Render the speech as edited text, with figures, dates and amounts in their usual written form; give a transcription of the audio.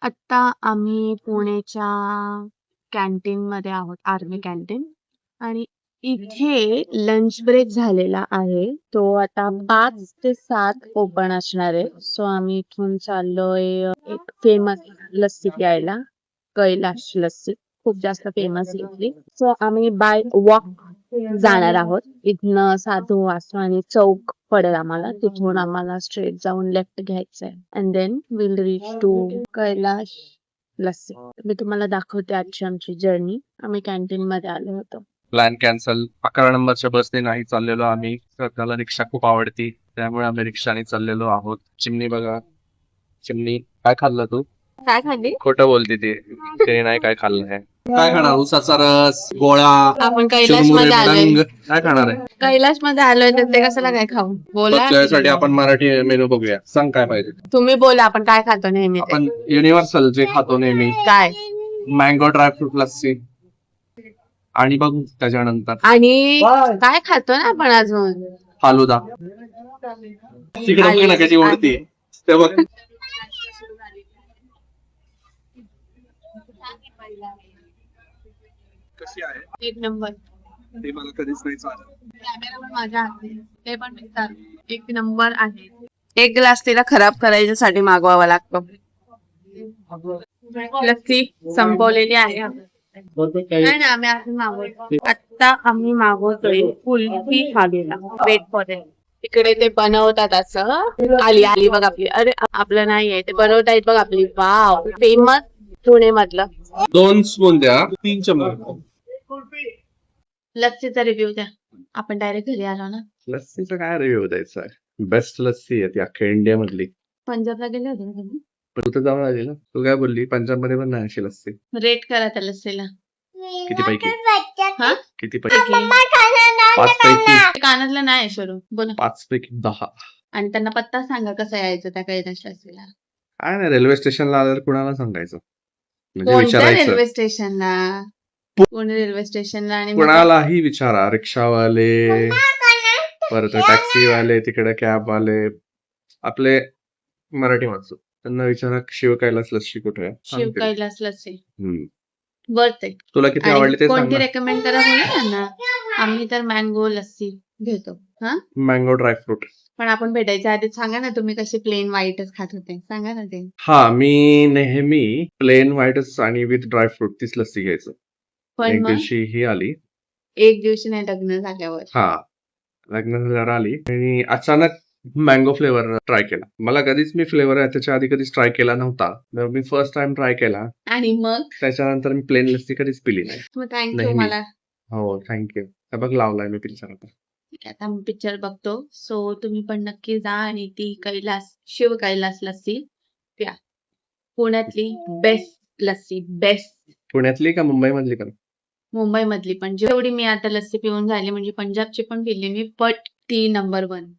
आत्ता आम्ही पुणेच्या कॅन्टीनमध्ये आहोत, आर्मी कॅन्टीन. आणि इथे लंच ब्रेक झालेला आहे. तो आता 5 ते 7 ओपन असणार आहे. सो आम्ही इथून चाललोय एक फेमस लस्सी प्यायला, कैलाश लस्सी. खूप जास्त फेमस आहे इथली. सो आम्ही बाय वॉक जाणार आहोत. इथनं साधू वासवानी चौक पडेल आम्हाला. तिथून आम्हाला स्ट्रेट जाऊन लेफ्ट घ्यायचंय and then will reach to Kailash Lassi. मी तुम्हाला दाखवते आजची आमची जर्नी. आम्ही कॅन्टीन मध्ये आलो होतो. Plan cancel. 11 नंबरच्या बसने नाही चाललेलो आम्ही. त्याला रिक्षा खूप आवडती, त्यामुळे आम्ही रिक्षाने चाललेलो आहोत. चिमणी बघा, चिमणी काय खाल्लं तू? काय खाल्ली? खोटं बोलते ती, तिने नाही काय खाल्लं आहे. काय खाणार? उसाचा रस, गोळा, आपण कैलाश चिरमुरे, मध्ये आलोय. भडंग काय खाणार आहे? कैलाश मध्ये आलोय तर ते कशाला काय खाऊ? बोला. त्यासाठी आपण मराठी मेनू बघूया. सांग काय पाहिजे. तुम्ही बोला, आपण काय खातो नेहमी ते. आपण युनिव्हर्सल जे खातो नेहमी, काय? मँगो ड्रायफ्रूट लस्सी आणि बघू त्याच्यानंतर आणि काय खातो ना आपण अजून? फालुदा. तिकडे कशी ओढती ते बघ. कशी आहे? एक नंबर. ते मला कधीच नाही चालत. कॅमेरा पण माझ्या हाती, ते पण मिळतात. एक नंबर आहे. एक ग्लास तिला खराब करायच्यासाठी मागवावा लागतो. लस्सी संपवलेली आहे. नाही ना, आम्ही अजून मागवतो. आता आम्ही मागवतोय kulfi falooda. Wait for it. तिकडे ते बनवतात असं. आली बघ आपली. अरे आपलं नाहीये, ते बनवतायत बघ आपली. वाव, फेमस पुणे मधलं. 2 स्पून द्या, 3 चमचे. लस्सीचा रिव्ह्यू द्या. आपण डायरेक्ट घरी आलो ना. लस्सीचा काय रिव्ह्यू द्यायचा आहे? बेस्ट लस्सी आहे ती अख्ख्या इंडिया मधली. पंजाबला गेले होते ना तुम्ही? तू तर जाऊन आली ना. तू काय बोलली? पंजाब मध्ये पण नाही अशी लस्सी. रेट करा त्या लस्सीला. किती पैकी? हा? किती पैकी? 5 पैकी. कानातलं नाही शरू बोला. 5 पैकी 10. आणि त्यांना पत्ता सांगा कसा यायचं त्या कैलाश लस्सीला. काय नाही, रेल्वे स्टेशनला आल्यावर कुणाला सांगायचं, म्हणजे कोणत्या विचारायचं. रेल्वे स्टेशनला? पुणे रेल्वे स्टेशनला. आणि मग कुणालाही विचारा, रिक्षावाले, परत टॅक्सीवाले, तिकडे कॅबवाले, आपले मराठी माणसं, त्यांना विचारा शिव कैलास लस्सी कुठे आहे. शिव सांगतील. कैलास लस्सी हम्म. Worth it. तुला किती आवडली ते सांग कोणती ना. रेकमेंड करा बोला त्यांना. आम्ही तर मँगो लस्सी घेतो. हा, मँगो ड्रायफ्रूट. पण आपण भेटायच्या आधी सांगा ना, तुम्ही कशी प्लेन व्हाईटच खात होते, सांगा ना ते. हा, मी नेहमी प्लेन व्हाईटच आणि विथ ड्रायफ्रूट तीच लस्सी घ्यायचं. पण एक मग दिवशी ही आली. एक दिवशी नाही, लग्न झाल्यावर. हा, लग्न झाल्यावर आली आणि अचानक मँगो फ्लेवर ट्राय केला. मला कधीच मी फ्लेवर त्याच्या आधी कधीच ट्राय केला नव्हता. तर मी फर्स्ट टाइम ट्राय केला. आणि मग त्याच्यानंतर मी प्लेन लस्सी कधीच पिली नाही. मग थँक्यू नेहमी. मला. हो, थँक्यू. बघ लावलाय मी पिक्चर आता. आता मी पिक्चर बघतो. सो तुम्ही पण नक्की जा आणि ती शिव कैलास लस्सी प्या. पुण्यातली बेस्ट लस्सी. बेस्ट. पुण्यातली का मुंबई मधली पण? मुंबई मधली पण. जेवढी मी आता लस्सी पिऊन झाली, म्हणजे पंजाबची पण पिली मी, बट ती नंबर 1.